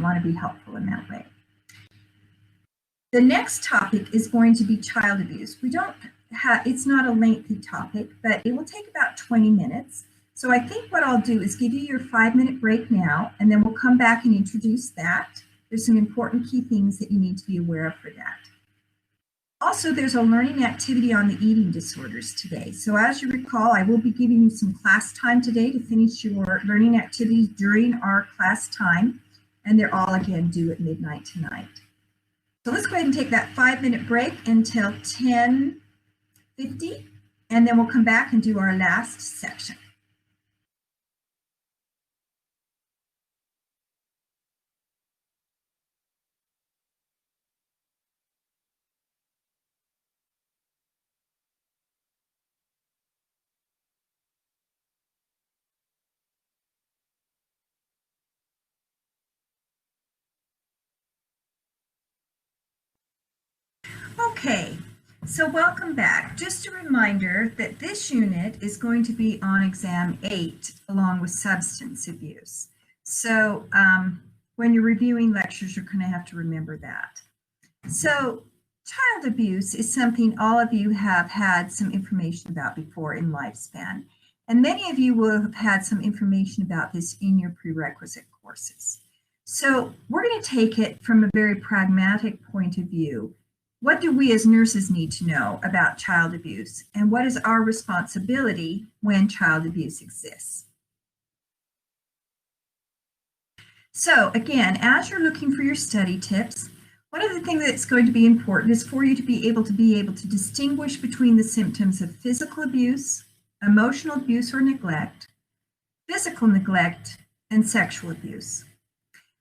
want to be helpful in that way. The next topic is going to be child abuse. It's not a lengthy topic, but it will take about 20 minutes. So I think what I'll do is give you your 5-minute break now, and then we'll come back and introduce that. There's some important key things that you need to be aware of for that. Also, there's a learning activity on the eating disorders today. So as you recall, I will be giving you some class time today to finish your learning activities during our class time, and they're all again due at midnight tonight. So let's go ahead and take that 5-minute break until 10:50, and then we'll come back and do our last section. Okay, so welcome back. Just a reminder that this unit is going to be on exam 8 along with substance abuse. So when you're reviewing lectures, you're going to have to remember that. So child abuse is something all of you have had some information about before in lifespan. And many of you will have had some information about this in your prerequisite courses. So we're going to take it from a very pragmatic point of view. What do we as nurses need to know about child abuse, and what is our responsibility when child abuse exists? So again, as you're looking for your study tips, one of the things that's going to be important is for you to be able to distinguish between the symptoms of physical abuse, emotional abuse or neglect, physical neglect, and sexual abuse.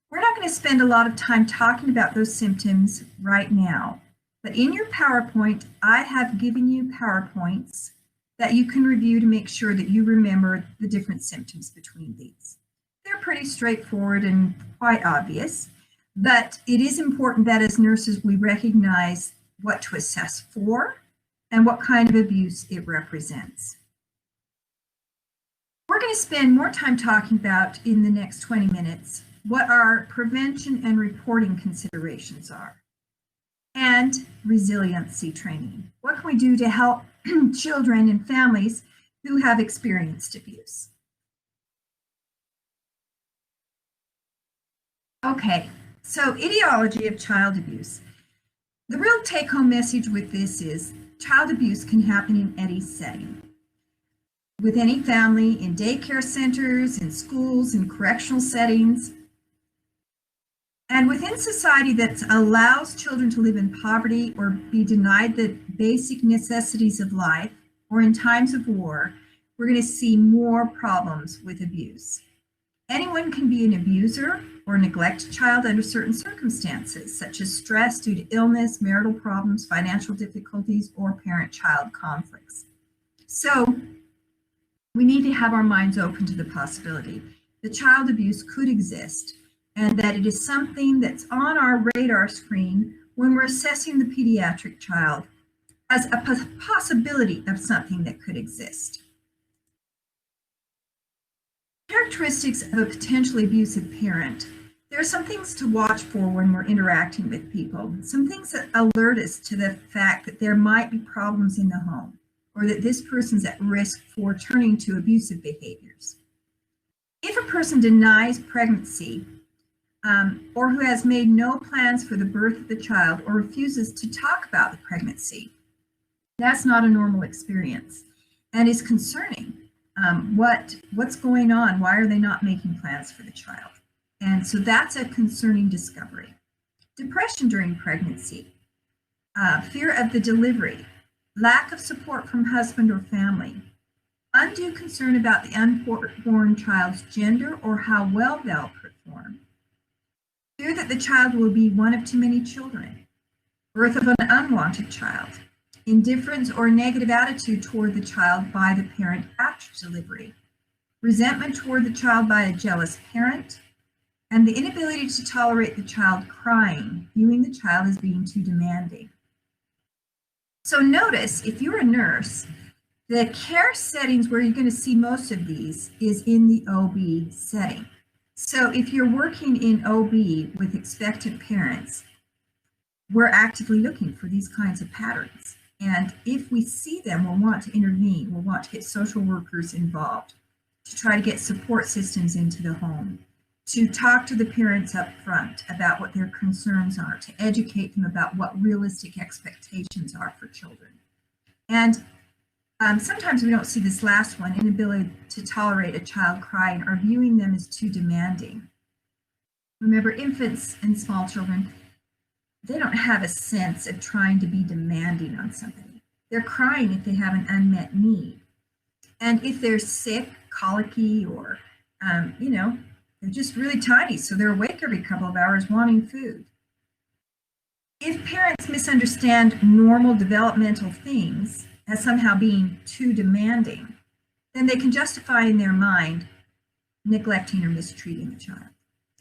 We're not going to spend a lot of time talking about those symptoms right now. But in your PowerPoint, I have given you PowerPoints that you can review to make sure that you remember the different symptoms between these. They're pretty straightforward and quite obvious, but it is important that as nurses we recognize what to assess for and what kind of abuse it represents. We're going to spend more time talking about in the next 20 minutes what our prevention and reporting considerations are. And resiliency training. What can we do to help children and families who have experienced abuse? Okay, so etiology of child abuse. The real take-home message with this is child abuse can happen in any setting. With any family, in daycare centers, in schools, in correctional settings. And within society that allows children to live in poverty or be denied the basic necessities of life, or in times of war, we're going to see more problems with abuse. Anyone can be an abuser or neglect a child under certain circumstances, such as stress due to illness, marital problems, financial difficulties, or parent-child conflicts. So we need to have our minds open to the possibility that child abuse could exist, and that it is something that's on our radar screen when we're assessing the pediatric child as a possibility of something that could exist. Characteristics of a potentially abusive parent. There are some things to watch for when we're interacting with people, some things that alert us to the fact that there might be problems in the home, or that this person's at risk for turning to abusive behaviors. If a person denies pregnancy, or who has made no plans for the birth of the child or refuses to talk about the pregnancy, that's not a normal experience and is concerning. What's going on? Why are they not making plans for the child? And so that's a concerning discovery. Depression during pregnancy, fear of the delivery, lack of support from husband or family, undue concern about the unborn child's gender or how well they'll perform, fear that the child will be one of too many children, birth of an unwanted child, indifference or negative attitude toward the child by the parent after delivery, resentment toward the child by a jealous parent, and the inability to tolerate the child crying, viewing the child as being too demanding. So notice, if you're a nurse, the care settings where you're going to see most of these is in the OB setting. So if you're working in OB with expectant parents, we're actively looking for these kinds of patterns. And if we see them, we'll want to intervene. We'll want to get social workers involved to try to get support systems into the home, to talk to the parents up front about what their concerns are, to educate them about what realistic expectations are for children. And sometimes we don't see this last one, inability to tolerate a child crying or viewing them as too demanding. Remember, infants and small children, they don't have a sense of trying to be demanding on somebody. They're crying if they have an unmet need. And if they're sick, colicky, or, they're just really tiny, so they're awake every couple of hours wanting food. If parents misunderstand normal developmental things as somehow being too demanding, then they can justify in their mind neglecting or mistreating the child.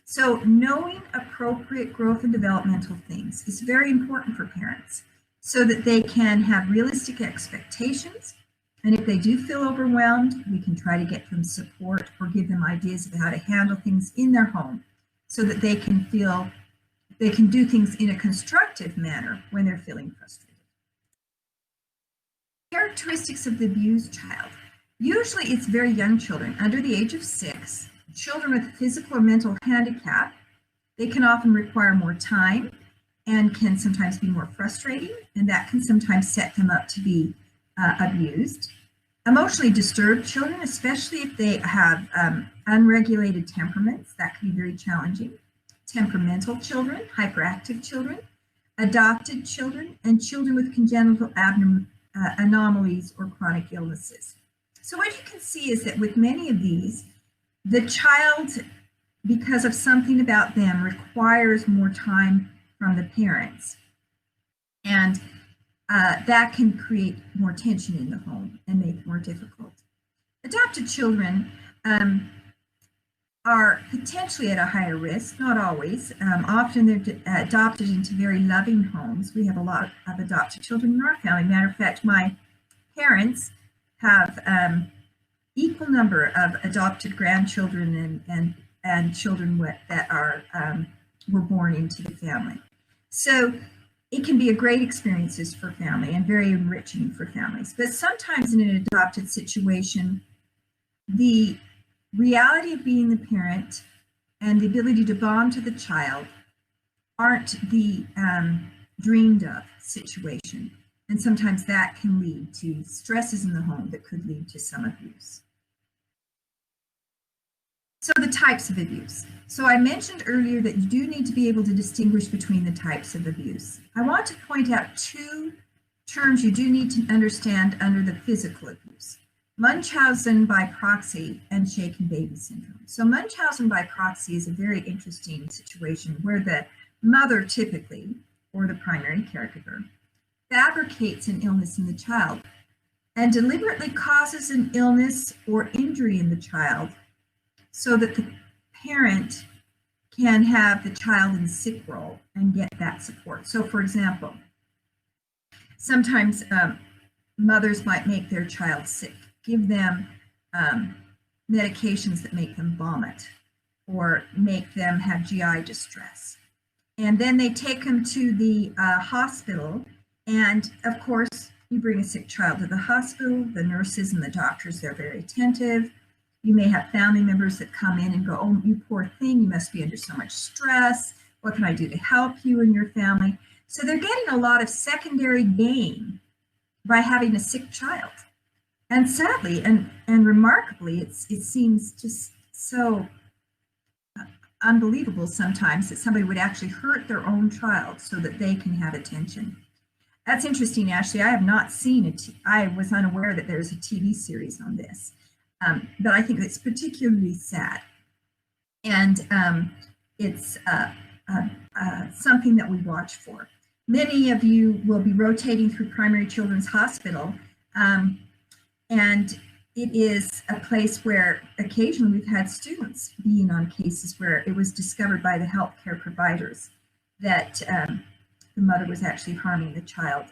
So knowing appropriate growth and developmental things is very important for parents so that they can have realistic expectations. And if they do feel overwhelmed, we can try to get them support or give them ideas of how to handle things in their home so that they can feel they can do things in a constructive manner when they're feeling frustrated. Characteristics of the abused child. Usually it's very young children under the age of 6, children with physical or mental handicap. They can often require more time and can sometimes be more frustrating, and that can sometimes set them up to be abused. Emotionally disturbed children, especially if they have unregulated temperaments, that can be very challenging. Temperamental children, hyperactive children, adopted children, and children with congenital anomalies or chronic illnesses. So what you can see is that with many of these, the child, because of something about them, requires more time from the parents. And that can create more tension in the home and make it more difficult. Adopted children are potentially at a higher risk, not always. Often they're adopted into very loving homes. We have a lot of adopted children in our family. Matter of fact, my parents have equal number of adopted grandchildren and children that are were born into the family. So it can be a great experiences for family and very enriching for families. But sometimes in an adopted situation, the reality of being the parent and the ability to bond to the child aren't the dreamed of situation. And sometimes that can lead to stresses in the home that could lead to some abuse. So the types of abuse. So I mentioned earlier that you do need to be able to distinguish between the types of abuse. I want to point out 2 terms you do need to understand under the physical abuse. Munchausen by proxy and shaken baby syndrome. So Munchausen by proxy is a very interesting situation where the mother typically, or the primary caregiver, fabricates an illness in the child and deliberately causes an illness or injury in the child so that the parent can have the child in the sick role and get that support. So for example, sometimes mothers might make their child sick, give them medications that make them vomit or make them have GI distress. And then they take them to the hospital. And of course, you bring a sick child to the hospital, the nurses and the doctors, they're very attentive. You may have family members that come in and go, oh, you poor thing, you must be under so much stress. What can I do to help you and your family? So they're getting a lot of secondary gain by having a sick child. And sadly and remarkably, it seems just so unbelievable sometimes that somebody would actually hurt their own child so that they can have attention. That's interesting, Ashley. I have not seen I was unaware that there's a TV series on this. But I think it's particularly sad. And it's something that we watch for. Many of you will be rotating through Primary Children's Hospital. And it is a place where occasionally we've had students being on cases where it was discovered by the healthcare providers that the mother was actually harming the child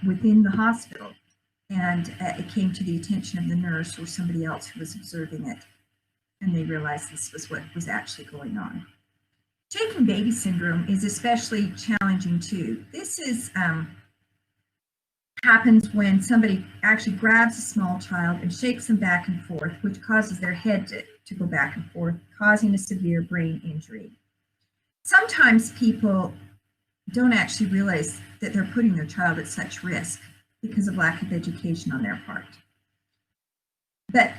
within the hospital. And it came to the attention of the nurse or somebody else who was observing it. and they realized this was what was actually going on. Shaken baby syndrome is especially challenging too. This is happens when somebody actually grabs a small child and shakes them back and forth, which causes their head to go back and forth, causing a severe brain injury. Sometimes people don't actually realize that they're putting their child at such risk because of lack of education on their part. But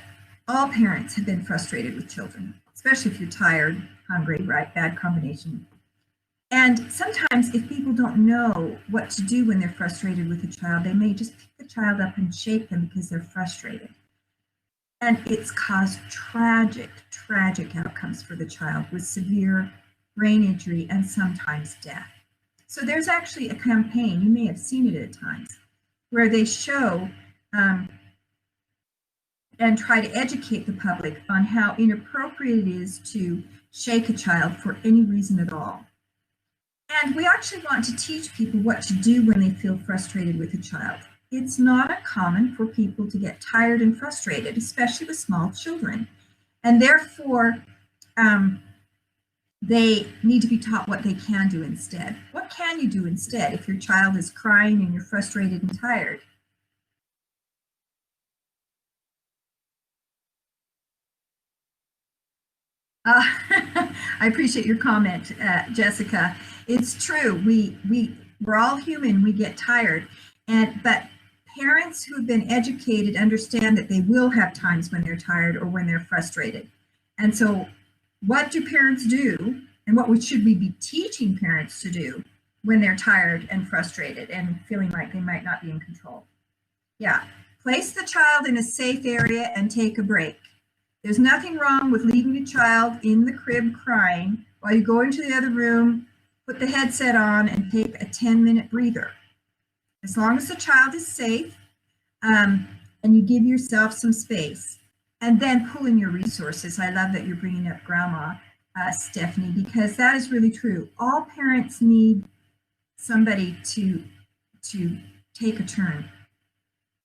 all parents have been frustrated with children, especially if you're tired, hungry, right? Bad combination. And sometimes if people don't know what to do when they're frustrated with a child, they may just pick the child up and shake them because they're frustrated. And it's caused tragic, tragic outcomes for the child with severe brain injury and sometimes death. So there's actually a campaign, you may have seen it at times, where they show and try to educate the public on how inappropriate it is to shake a child for any reason at all. And we actually want to teach people what to do when they feel frustrated with a child. It's not uncommon for people to get tired and frustrated, especially with small children. And therefore, they need to be taught what they can do instead. What can you do instead if your child is crying and you're frustrated and tired? I appreciate your comment, Jessica. It's true. We're all human. We get tired, but parents who have been educated understand that they will have times when they're tired or when they're frustrated. And so, what do parents do, and what should we be teaching parents to do when they're tired and frustrated and feeling like they might not be in control? Yeah, place the child in a safe area and take a break. There's nothing wrong with leaving a child in the crib crying while you go into the other room, put the headset on, and take a 10-minute breather. As long as the child is safe and you give yourself some space, and then pull in your resources. I love that you're bringing up Grandma, Stephanie, because that is really true. All parents need somebody to take a turn.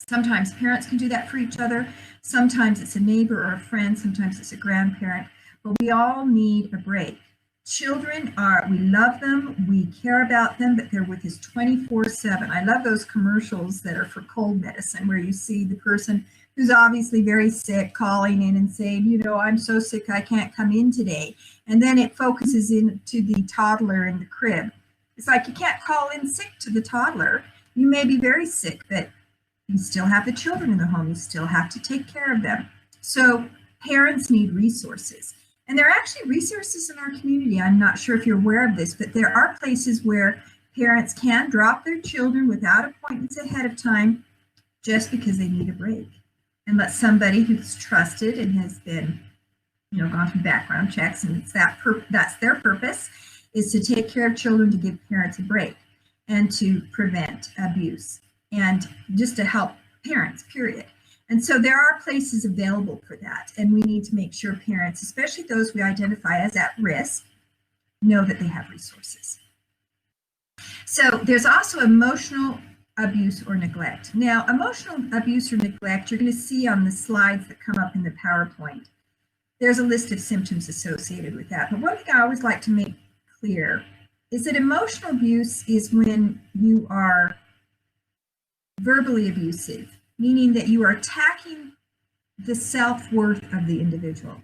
Sometimes parents can do that for each other. Sometimes it's a neighbor or a friend. Sometimes it's a grandparent. But we all need a break. Children we love them, we care about them, but they're with us 24/7. I love those commercials that are for cold medicine where you see the person who's obviously very sick calling in and saying, you know, I'm so sick I can't come in today. And then it focuses into the toddler in the crib. It's like you can't call in sick to the toddler. You may be very sick, but you still have the children in the home. You still have to take care of them. So parents need resources. And there are actually resources in our community. I'm not sure if you're aware of this, but there are places where parents can drop their children without appointments ahead of time just because they need a break. And let somebody who's trusted and has been, gone through background checks, and that's their purpose, is to take care of children, to give parents a break, and to prevent abuse, and just to help parents, period. And so there are places available for that, and we need to make sure parents, especially those we identify as at risk, know that they have resources. So there's also emotional abuse or neglect. Now, emotional abuse or neglect, you're going to see on the slides that come up in the PowerPoint. There's a list of symptoms associated with that. But one thing I always like to make clear is that emotional abuse is when you are verbally abusive, meaning that you are attacking the self-worth of the individual,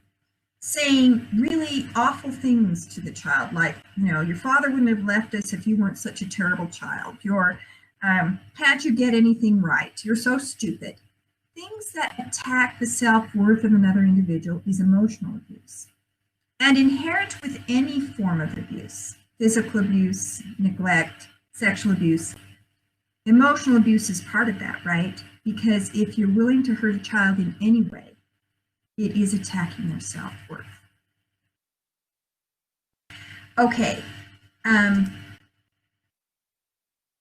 saying really awful things to the child, like, your father wouldn't have left us if you weren't such a terrible child. Can't you get anything right? You're so stupid. Things that attack the self-worth of another individual is emotional abuse. And inherent with any form of abuse, physical abuse, neglect, sexual abuse, emotional abuse is part of that, right? Because if you're willing to hurt a child in any way, it is attacking their self-worth. Okay.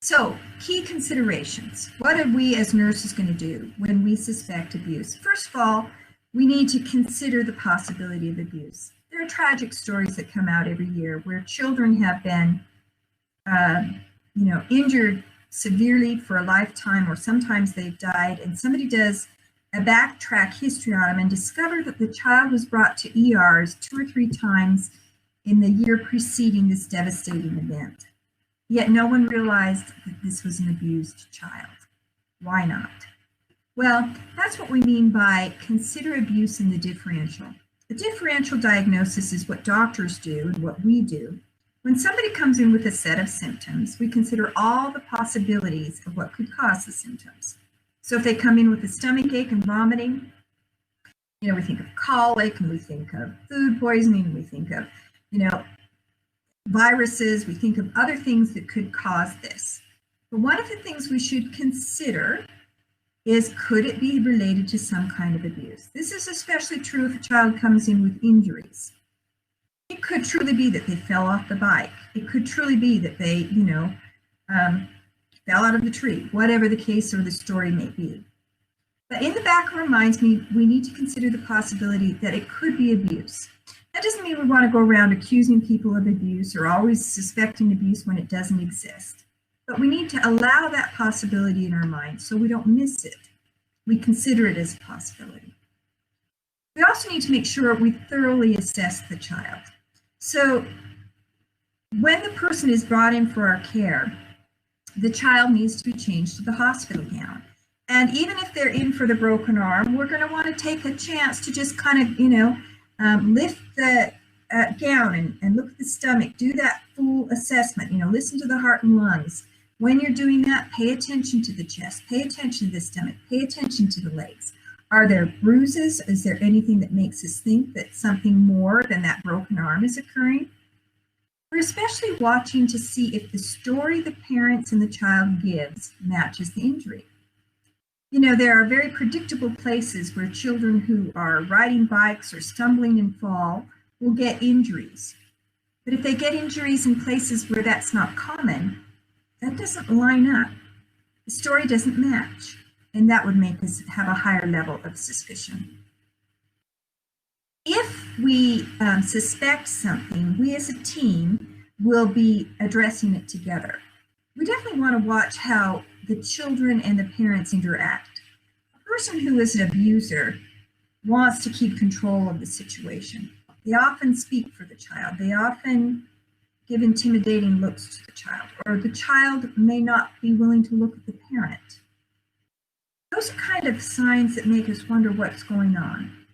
So, key considerations. What are we as nurses going to do when we suspect abuse? First of all, we need to consider the possibility of abuse. There are tragic stories that come out every year where children have been, injured severely for a lifetime, or sometimes they've died, and somebody does a backtrack history on him and discovered that the child was brought to ERs 2 or 3 times in the year preceding this devastating event. Yet no one realized that this was an abused child. Why not? Well, that's what we mean by consider abuse in the differential. The differential diagnosis is what doctors do and what we do. When somebody comes in with a set of symptoms, we consider all the possibilities of what could cause the symptoms. So if they come in with a stomach ache and vomiting, we think of colic, and we think of food poisoning, and we think of, viruses, we think of other things that could cause this. But one of the things we should consider is, could it be related to some kind of abuse? This is especially true if a child comes in with injuries. It could truly be that they fell off the bike. It could truly be that they, fell out of the tree, whatever the case or the story may be. But in the back of our minds, we need to consider the possibility that it could be abuse. That doesn't mean we want to go around accusing people of abuse or always suspecting abuse when it doesn't exist. But we need to allow that possibility in our mind so we don't miss it. We consider it as a possibility. We also need to make sure we thoroughly assess the child. So when the person is brought in for our care, the child needs to be changed to the hospital gown. And even if they're in for the broken arm, we're going to want to take a chance to just kind of, lift the gown and look at the stomach, do that full assessment, listen to the heart and lungs. When you're doing that, pay attention to the chest, pay attention to the stomach, pay attention to the legs. Are there bruises? Is there anything that makes us think that something more than that broken arm is occurring? We're especially watching to see if the story the parents and the child gives matches the injury. There are very predictable places where children who are riding bikes or stumbling and fall will get injuries. But if they get injuries in places where that's not common, that doesn't line up. The story doesn't match, and that would make us have a higher level of suspicion. If we suspect something, we as a team will be addressing it together. We definitely want to watch how the children and the parents interact. A person who is an abuser wants to keep control of the situation. They often speak for the child. They often give intimidating looks to the child, or the child may not be willing to look at the parent. Those are kind of signs that make us wonder what's going on.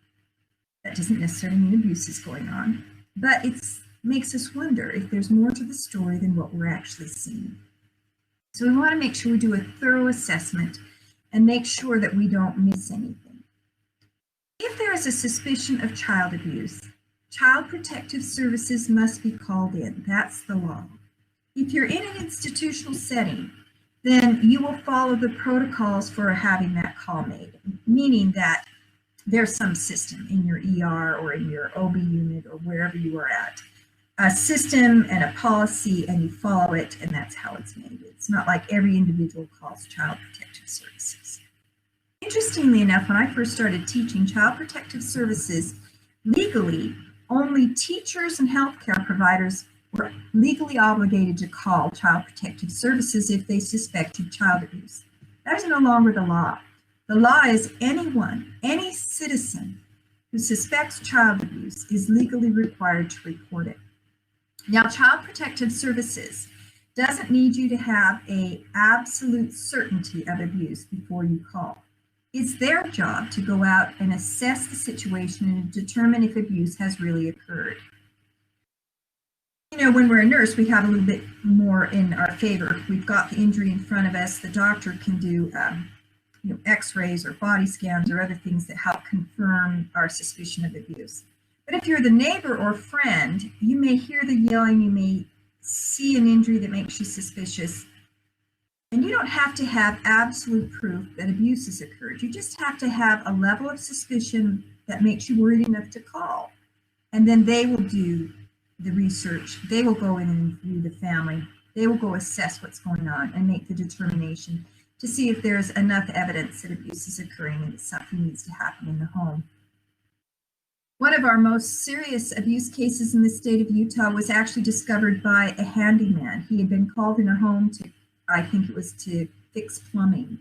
That doesn't necessarily mean abuse is going on, but it makes us wonder if there's more to the story than what we're actually seeing. So we want to make sure we do a thorough assessment and make sure that we don't miss anything. If there is a suspicion of child abuse, Child Protective Services must be called in. That's the law. If you're in an institutional setting, then you will follow the protocols for having that call made, meaning that there's some system in your ER or in your OB unit or wherever you are at, a system and a policy, and you follow it, and that's how it's made. It's not like every individual calls Child Protective Services. Interestingly enough, when I first started teaching Child Protective Services, legally, only teachers and healthcare providers were legally obligated to call Child Protective Services if they suspected child abuse. That is no longer the law. The law is anyone, any citizen who suspects child abuse is legally required to report it. Now, Child Protective Services doesn't need you to have an absolute certainty of abuse before you call. It's their job to go out and assess the situation and determine if abuse has really occurred. When we're a nurse, we have a little bit more in our favor. We've got the injury in front of us. The doctor can do x-rays or body scans or other things that help confirm our suspicion of abuse. But if you're the neighbor or friend, you may hear the yelling, you may see an injury that makes you suspicious, and you don't have to have absolute proof that abuse has occurred. You just have to have a level of suspicion that makes you worried enough to call. And then they will do the research. They will go in and view the family. They will go assess what's going on and make the determination to see if there's enough evidence that abuse is occurring and that something needs to happen in the home. One of our most serious abuse cases in the state of Utah was actually discovered by a handyman. He had been called in a home to, I think it was to fix plumbing.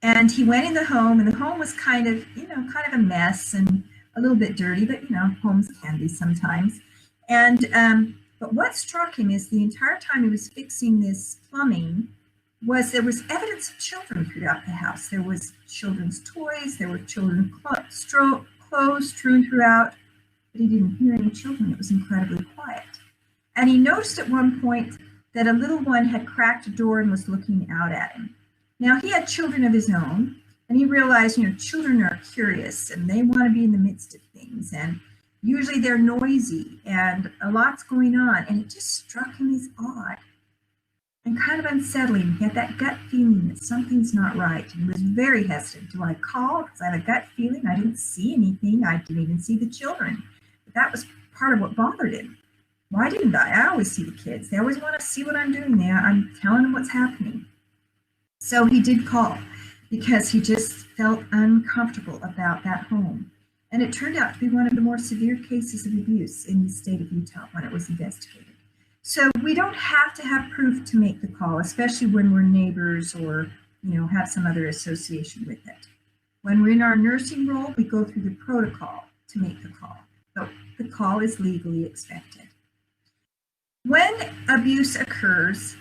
And he went in the home, and the home was kind of, kind of a mess and a little bit dirty, but homes can be sometimes. And but what struck him is the entire time he was fixing this plumbing was there was evidence of children throughout the house. There was children's toys, there were children's clothes strewn throughout, but he didn't hear any children. It was incredibly quiet. And he noticed at one point that a little one had cracked a door and was looking out at him. Now, he had children of his own, and he realized, children are curious and they want to be in the midst of things. And usually they're noisy and a lot's going on. And it just struck him as odd and kind of unsettling. He had that gut feeling that something's not right. He was very hesitant. Do I call? Because I have a gut feeling. I didn't see anything. I didn't even see the children. But that was part of what bothered him. Why didn't I? I always see the kids. They always want to see what I'm doing there. I'm telling them what's happening. So he did call because he just felt uncomfortable about that home. And it turned out to be one of the more severe cases of abuse in the state of Utah when it was investigated. So we don't have to have proof to make the call, especially when we're neighbors or, have some other association with it. When we're in our nursing role, we go through the protocol to make the call. So the call is legally expected. When abuse occurs,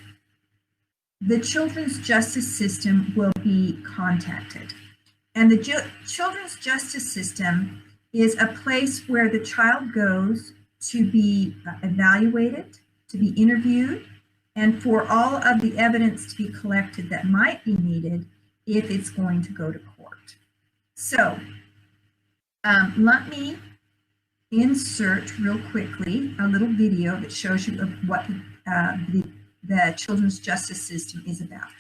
the children's justice system will be contacted. And the children's justice system is a place where the child goes to be evaluated, to be interviewed, and for all of the evidence to be collected that might be needed if it's going to go to court. So let me insert real quickly a little video that shows you of what the children's justice system is about.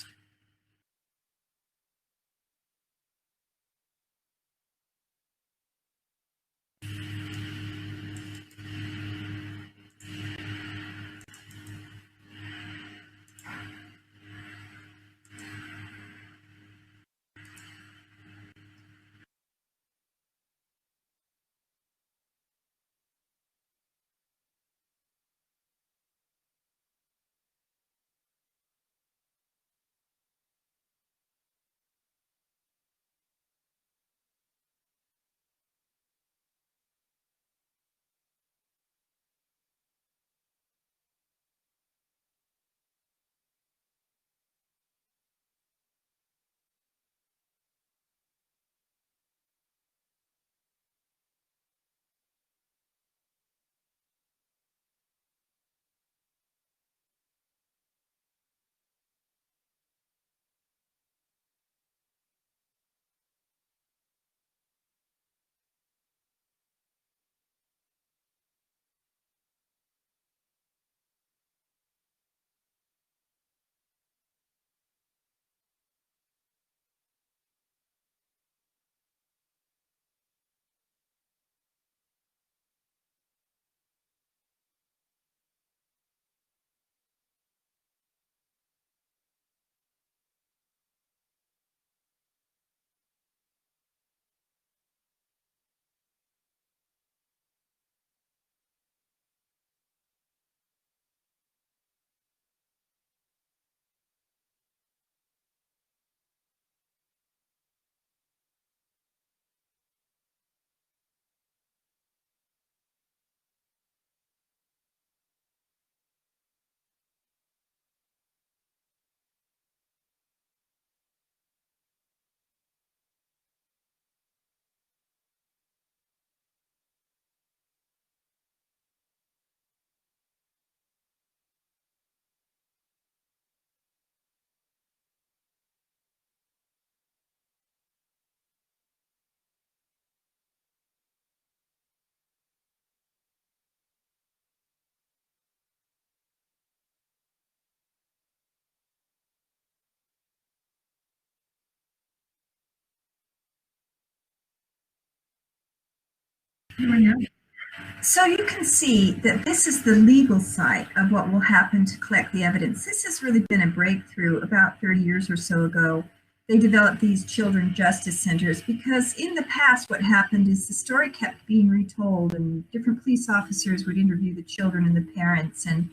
So you can see that this is the legal side of what will happen to collect the evidence. This has really been a breakthrough about 30 years or so ago. They developed these children justice centers because in the past what happened is the story kept being retold and different police officers would interview the children and the parents. And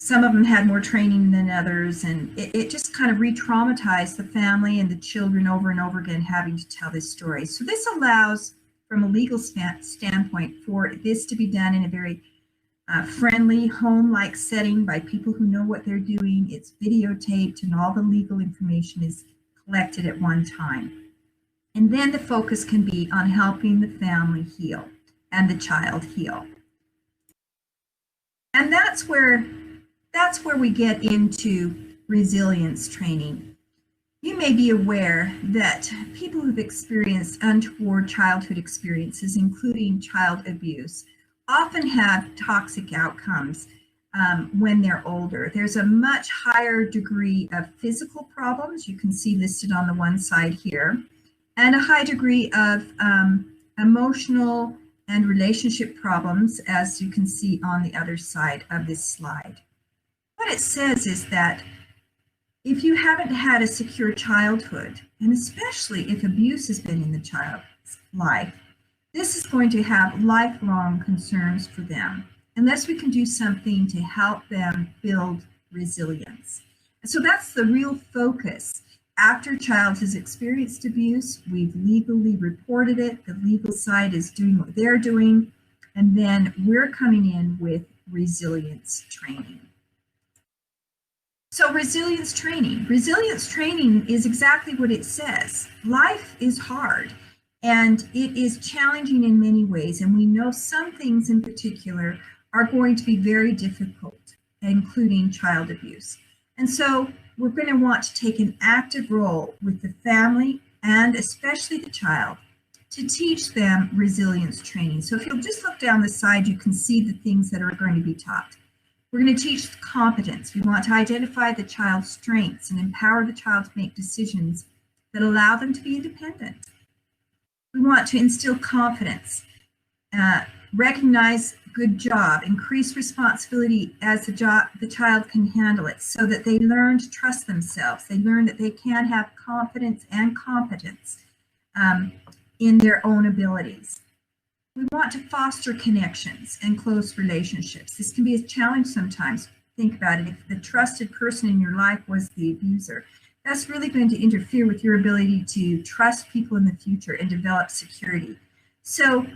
Some of them had more training than others, and it just kind of re-traumatized the family and the children over and over again, having to tell this story. So this allows, from a legal standpoint, for this to be done in a very friendly, home-like setting by people who know what they're doing. It's videotaped, and all the legal information is collected at one time. And then the focus can be on helping the family heal and the child heal. And that's where we get into resilience training. You may be aware that people who've experienced untoward childhood experiences, including child abuse, often have toxic outcomes when they're older. There's a much higher degree of physical problems, you can see listed on the one side here, and a high degree of emotional and relationship problems, as you can see on the other side of this slide. What it says is that if you haven't had a secure childhood, and especially if abuse has been in the child's life, this is going to have lifelong concerns for them, unless we can do something to help them build resilience. So that's the real focus. After a child has experienced abuse, we've legally reported it, the legal side is doing what they're doing, and then we're coming in with resilience training. So resilience training is exactly what it says. Life is hard and it is challenging in many ways. And we know some things in particular are going to be very difficult, including child abuse. And so we're going to want to take an active role with the family and especially the child to teach them resilience training. So if you'll just look down the side, you can see the things that are going to be taught. We're going to teach competence. We want to identify the child's strengths and empower the child to make decisions that allow them to be independent. We want to instill confidence, recognize good job, increase responsibility as the child can handle it, so that they learn to trust themselves. They learn that they can have confidence and competence in their own abilities. We want to foster connections and close relationships. This can be a challenge sometimes. Think about it. If the trusted person in your life was the abuser, that's really going to interfere with your ability to trust people in the future and develop security. So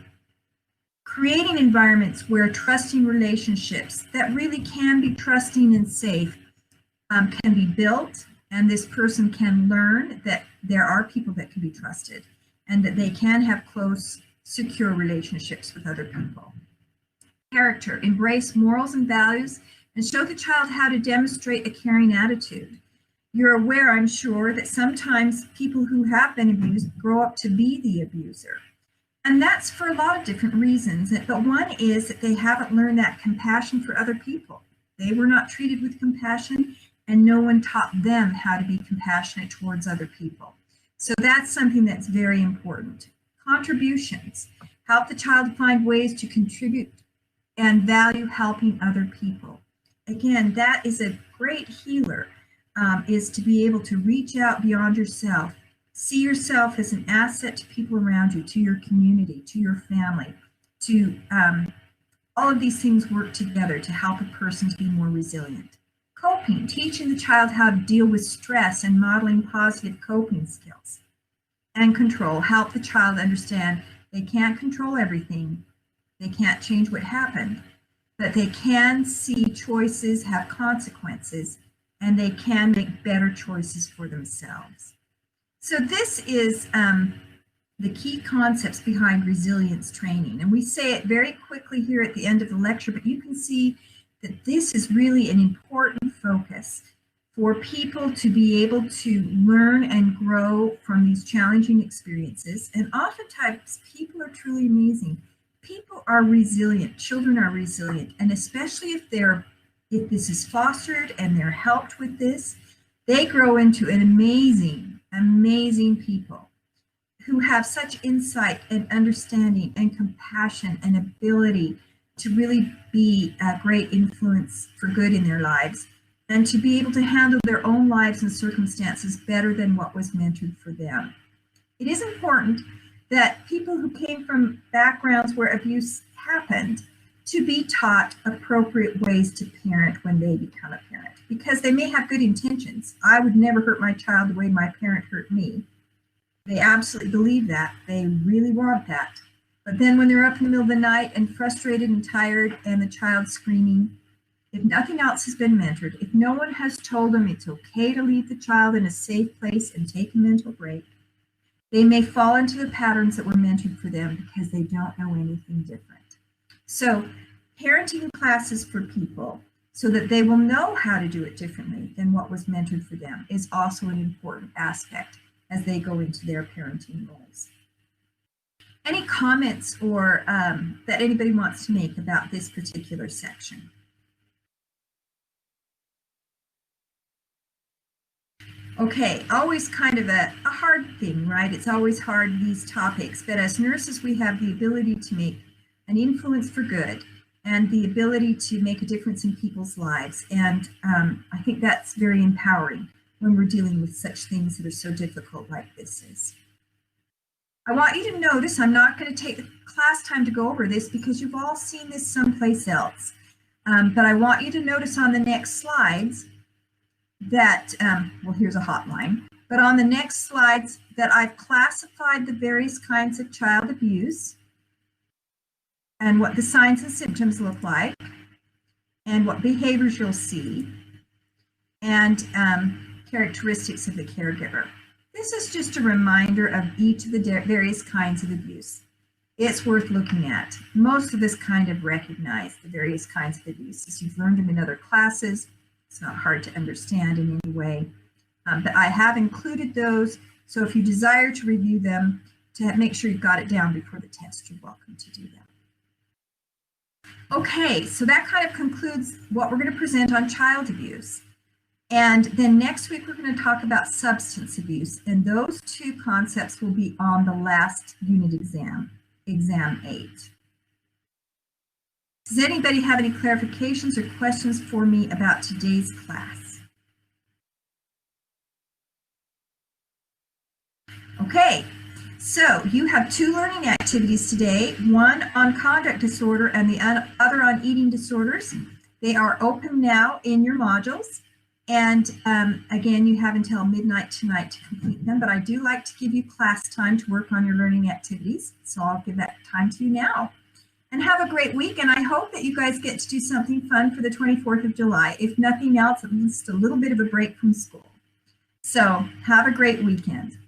creating environments where trusting relationships that really can be trusting and safe can be built, and this person can learn that there are people that can be trusted and that they can have close, secure relationships with other people. Character, embrace morals and values and show the child how to demonstrate a caring attitude. You're aware, I'm sure, that sometimes people who have been abused grow up to be the abuser. And that's for a lot of different reasons. But one is that they haven't learned that compassion for other people. They were not treated with compassion, and no one taught them how to be compassionate towards other people. So that's something that's very important. Contributions. Help the child find ways to contribute and value helping other people. Again, that is a great healer, is to be able to reach out beyond yourself. See yourself as an asset to people around you, to your community, to your family, to all of these things work together to help a person to be more resilient. Coping, teaching the child how to deal with stress and modeling positive coping skills. And control, help the child understand they can't control everything, they can't change what happened, but they can see choices have consequences, and they can make better choices for themselves. So this is the key concepts behind resilience training. And we say it very quickly here at the end of the lecture, but you can see that this is really an important focus for people to be able to learn and grow from these challenging experiences. And oftentimes people are truly amazing. People are resilient, children are resilient, and especially if this is fostered and they're helped with this, they grow into an amazing people who have such insight and understanding and compassion and ability to really be a great influence for good in their lives, and to be able to handle their own lives and circumstances better than what was mentored for them. It is important that people who came from backgrounds where abuse happened to be taught appropriate ways to parent when they become a parent, because they may have good intentions. I would never hurt my child the way my parent hurt me. They absolutely believe that. They really want that. But then when they're up in the middle of the night and frustrated and tired and the child's screaming, if nothing else has been mentored, if no one has told them it's okay to leave the child in a safe place and take a mental break, they may fall into the patterns that were mentored for them because they don't know anything different. So parenting classes for people so that they will know how to do it differently than what was mentored for them is also an important aspect as they go into their parenting roles. Any comments or that anybody wants to make about this particular section? Okay, always kind of a hard thing, right? It's always hard, these topics, but as nurses, we have the ability to make an influence for good and the ability to make a difference in people's lives. And I think that's very empowering when we're dealing with such things that are so difficult like this is. I want you to notice, I'm not going to take the class time to go over this because you've all seen this someplace else. But I want you to notice on the next slides that, well, here's a hotline, but on the next slides that I've classified the various kinds of child abuse and what the signs and symptoms look like and what behaviors you'll see and characteristics of the caregiver. This is just a reminder of each of the various kinds of abuse. It's worth looking at. Most of us kind of recognize the various kinds of abuses. You've learned them in other classes. It's not hard to understand in any way. But I have included those. So if you desire to review them, to make sure you've got it down before the test, you're welcome to do that. Okay, so that kind of concludes what we're going to present on child abuse. And then next week, we're going to talk about substance abuse. And those two concepts will be on the last unit exam, exam 8. Does anybody have any clarifications or questions for me about today's class? Okay, so you have 2 learning activities today, one on conduct disorder and the other on eating disorders. They are open now in your modules. And again, you have until midnight tonight to complete them, but I do like to give you class time to work on your learning activities. So I'll give that time to you now. And have a great week, and I hope that you guys get to do something fun for the 24th of July. If nothing else, at least a little bit of a break from school. So have a great weekend.